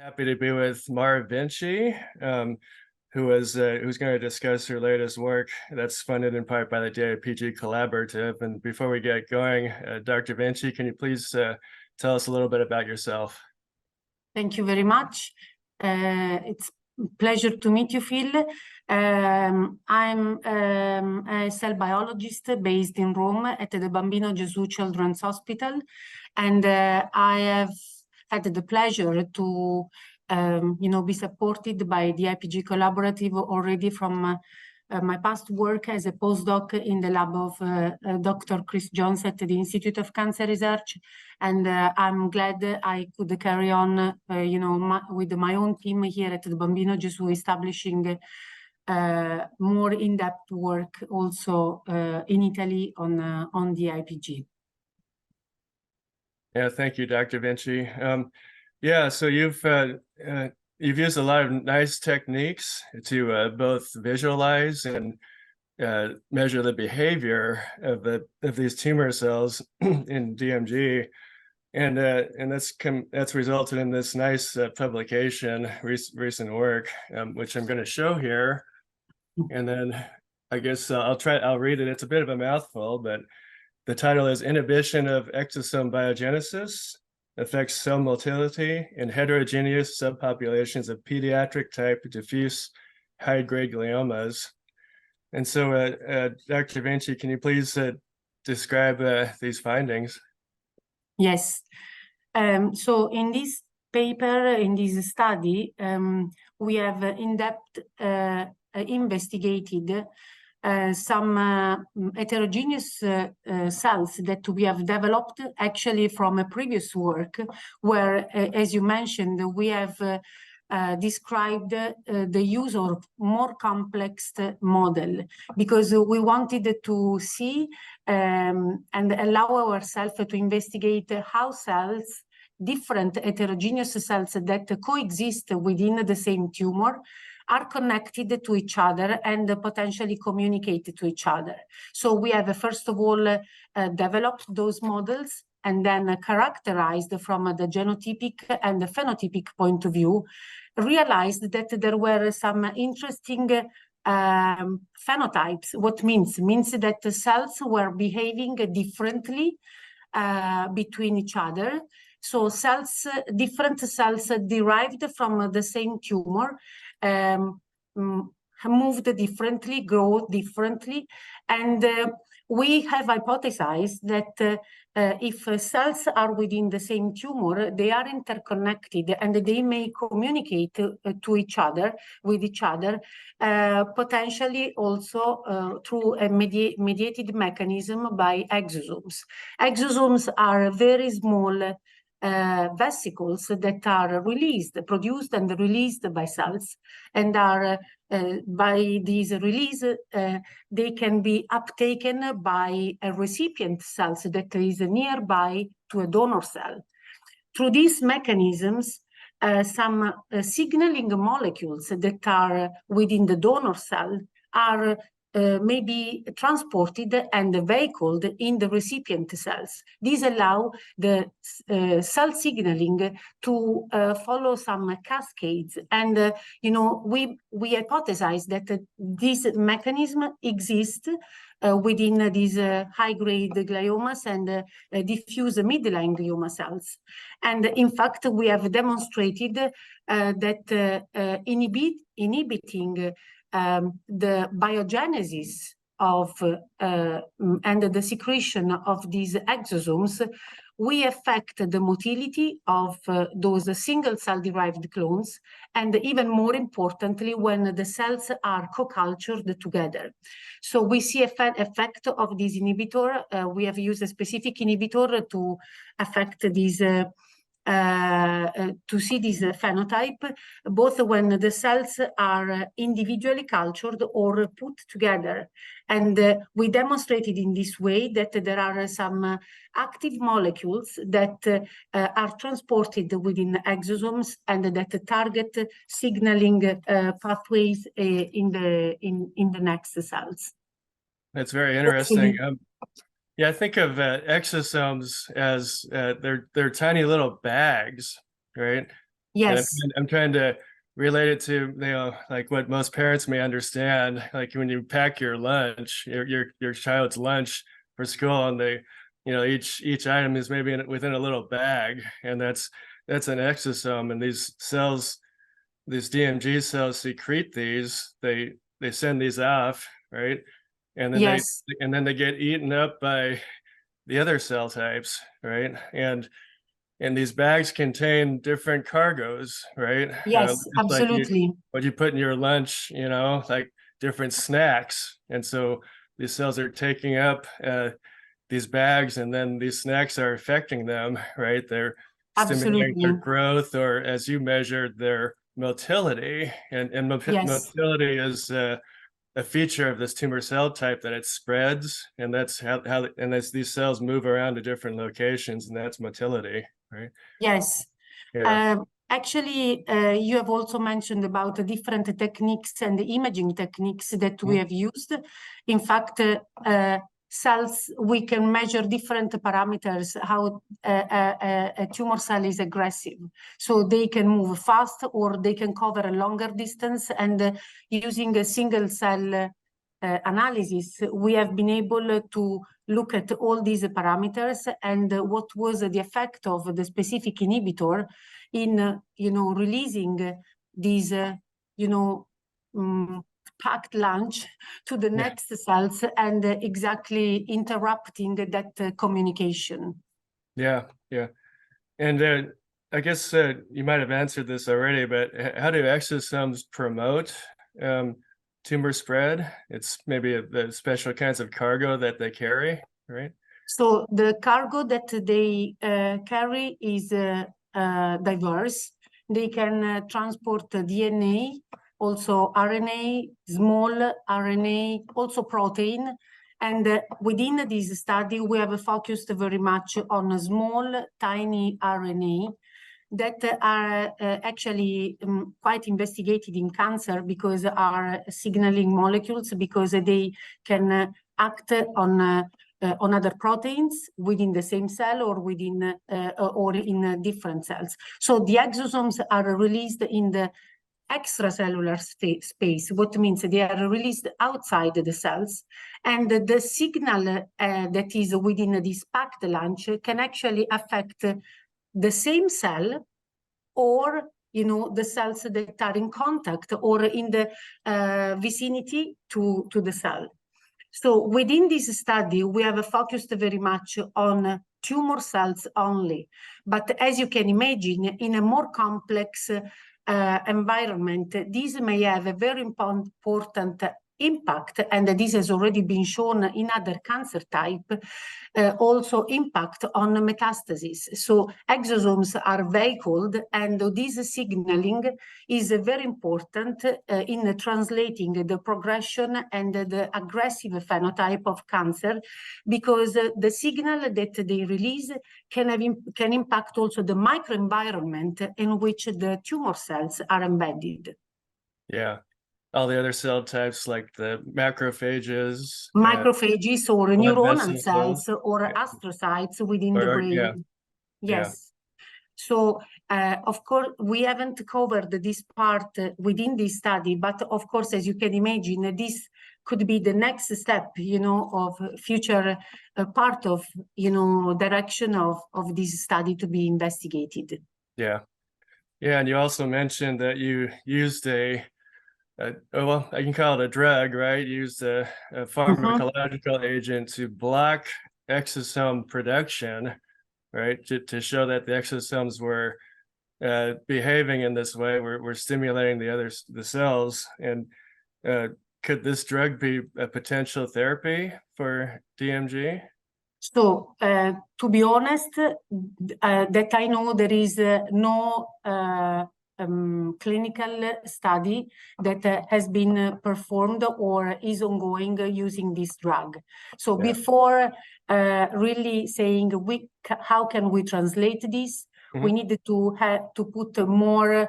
Happy to be with Vinci, who's going to discuss her latest work that's funded in part by the DIPG Collaborative. And before we get going, Dr. Vinci, can you please tell us a little bit about yourself? Thank you very much. It's a pleasure to meet you, Phil. I'm a cell biologist based in Rome at the Bambino Gesù Children's Hospital, and I have had the pleasure to be supported by the DIPG Collaborative already from my past work as a postdoc in the lab of Dr. Chris Jones at the Institute of Cancer Research, and I'm glad I could carry on, with my own team here at the Bambino Gesù, establishing more in-depth work also in Italy on the DIPG. Yeah, thank you, Dr. Vinci. So you've used a lot of nice techniques to both visualize and measure the behavior of these tumor cells in DMG, and that's resulted in this nice publication, recent work, which I'm going to show here, and then I guess I'll read it. It's a bit of a mouthful, but the title is Inhibition of Exosome Biogenesis Affects Cell Motility in Heterogeneous Subpopulations of Pediatric Type Diffuse High-Grade Gliomas. And so, Dr. Vinci, can you please describe these findings? Yes. So in this paper, in this study, we have in-depth investigated some heterogeneous cells that we have developed actually from a previous work where, as you mentioned, we have described the use of more complex model because we wanted to see and allow ourselves to investigate how cells, different heterogeneous cells that coexist within the same tumor, are connected to each other and potentially communicate to each other. So we have, first of all, developed those models and then characterized from the genotypic and the phenotypic point of view, realized that there were some interesting phenotypes. What means that the cells were behaving differently between each other. So different cells derived from the same tumor moved differently, grow differently, and we have hypothesized that if cells are within the same tumor, they are interconnected and they may communicate to each other, with each other, potentially also through a mediated mechanism by exosomes. Exosomes are very small vesicles that are produced and released by cells, and are by these release they can be uptaken by a recipient cells that is nearby to a donor cell. Through these mechanisms, some signaling molecules that are within the donor cell are may be transported and vehicled in the recipient cells. These allow the cell signaling to follow some cascades, and we hypothesize that this mechanism exists within these high-grade gliomas and diffuse midline glioma cells. And in fact, we have demonstrated that inhibiting the biogenesis of and the secretion of these exosomes, we affect the motility of those single cell derived clones, and even more importantly, when the cells are co-cultured together. So we see effect of this inhibitor. We have used a specific inhibitor to affect these to see this phenotype, both when the cells are individually cultured or put together. And we demonstrated in this way that there are some active molecules that are transported within exosomes and that target signaling pathways in the next cells. That's very interesting. Yeah, I think of exosomes as they're tiny little bags, right? Yes. And I'm trying to relate it to, you know, like what most parents may understand, like when you pack your lunch, your child's lunch for school, and they, you know, each item is maybe within a little bag, and that's an exosome, and these cells, these DMG cells secrete these, they send these off, right? And then Yes. they get eaten up by the other cell types, right? And these bags contain different cargoes, right? Yes, Just like absolutely. what you put in your lunch, you know, like different snacks. And so these cells are taking up these bags, and then these snacks are affecting them, right? They're stimulating Absolutely. their growth, or as you measured, their motility. And Yes. motility is a feature of this tumor cell type, that it spreads, and that's how and as these cells move around to different locations, and that's motility, right? Yes. Yeah. Actually, you have also mentioned about the different techniques and the imaging techniques that we Mhm. have used. In fact, cells, we can measure different parameters, how a tumor cell is aggressive. So they can move fast, or they can cover a longer distance. And using a single cell analysis, we have been able to look at all these parameters and what was the effect of the specific inhibitor in, releasing these, packed lunch to the Yeah. next cells and exactly interrupting that communication. Yeah. And I guess you might have answered this already, but how do exosomes promote tumor spread? It's maybe the special kinds of cargo that they carry, right? So the cargo that they carry is diverse. They can transport DNA, also RNA, small RNA, also protein. And within this study, we have focused very much on a small, tiny RNA that are actually quite investigated in cancer, because are signaling molecules, because they can act on other proteins within the same cell, or within or in different cells. So the exosomes are released in the extracellular space, what means they are released outside the cells, and the signal that is within this packed lunch can actually affect the same cell, or the cells that are in contact or in the vicinity to the cell. So within this study, we have focused very much on tumor cells only. But as you can imagine, in a more complex environment, this may have a very important impact, and this has already been shown in other cancer type, also impact on metastasis. So exosomes are vehicled, and this signaling is very important in translating the progression and the aggressive phenotype of cancer, because the signal that they release can impact also the microenvironment in which the tumor cells are embedded. Yeah. All the other cell types, like the macrophages, Macrophages or blood neuronal vessels, cells or astrocytes within the yeah, brain. yeah, Yes. So, of course, we haven't covered this part within this study, but of course, as you can imagine, this could be the next step, of future part of, direction of this study to be investigated. yeah. Yeah, and you also mentioned that you used well, I can call it a drug, right? You used a pharmacological agent to block exosome production, right? To show that the exosomes were behaving in this way, we're stimulating the cells. And could this drug be a potential therapy for DMG? So, to be honest, that I know, there is no clinical study that has been performed or is ongoing using this drug. So Yeah. before really saying how can we translate this, we needed to put more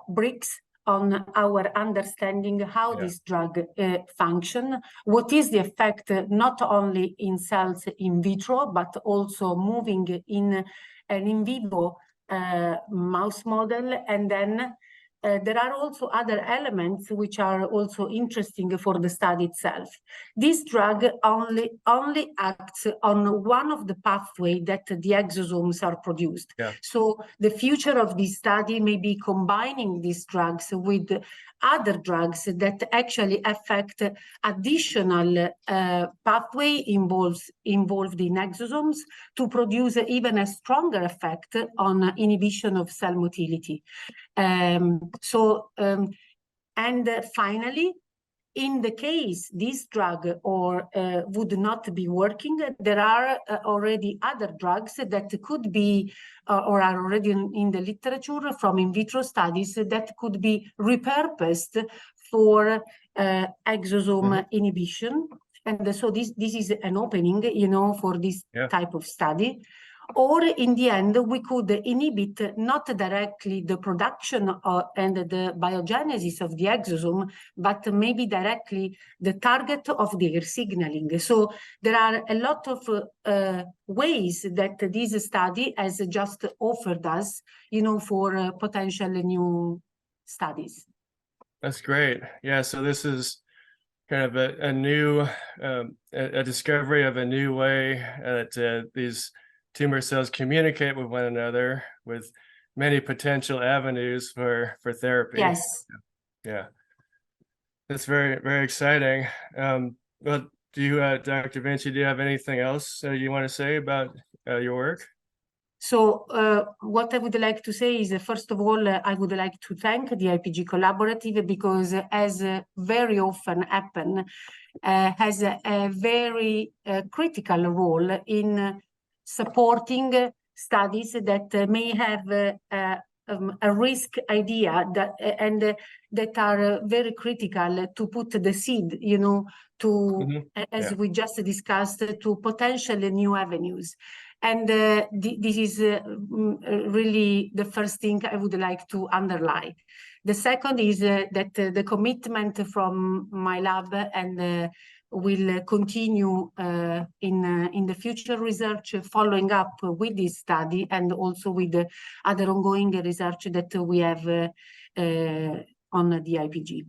bricks on our understanding how this drug function, what is the effect not only in cells in vitro, but also moving in an in vivo mouse model, and then there are also other elements which are also interesting for the study itself. This drug only acts on one of the pathways that the exosomes are produced. Yeah. So the future of this study may be combining these drugs with other drugs that actually affect additional pathway involved in exosomes to produce even a stronger effect on inhibition of cell motility. And finally, in the case this drug would not be working, there are already other drugs that could be or are already in the literature from in vitro studies that could be repurposed for exosome inhibition. And so this is an opening, you know, for this type of study. Or in the end, we could inhibit not directly the production and the biogenesis of the exosome, but maybe directly the target of their signaling. So there are a lot of ways that this study has just offered us, you know, for potential new studies. That's great. Yeah, so this is kind of a new, a discovery of a new way that these tumor cells communicate with one another, with many potential avenues for therapy. Yes. Yeah. That's very, very exciting. Well, do you, Dr. Vinci, do you have anything else you want to say about your work? So what I would like to say is, first of all, I would like to thank the DIPG Collaborative because, as very often happen, has a very critical role in supporting studies that may have a risk idea and that are very critical to put the seed, you know, to, as we just discussed, to potential new avenues. And this is really the first thing I would like to underline. The second is that the commitment from my lab and will continue in the future research, following up with this study and also with the other ongoing research that we have on the DIPG.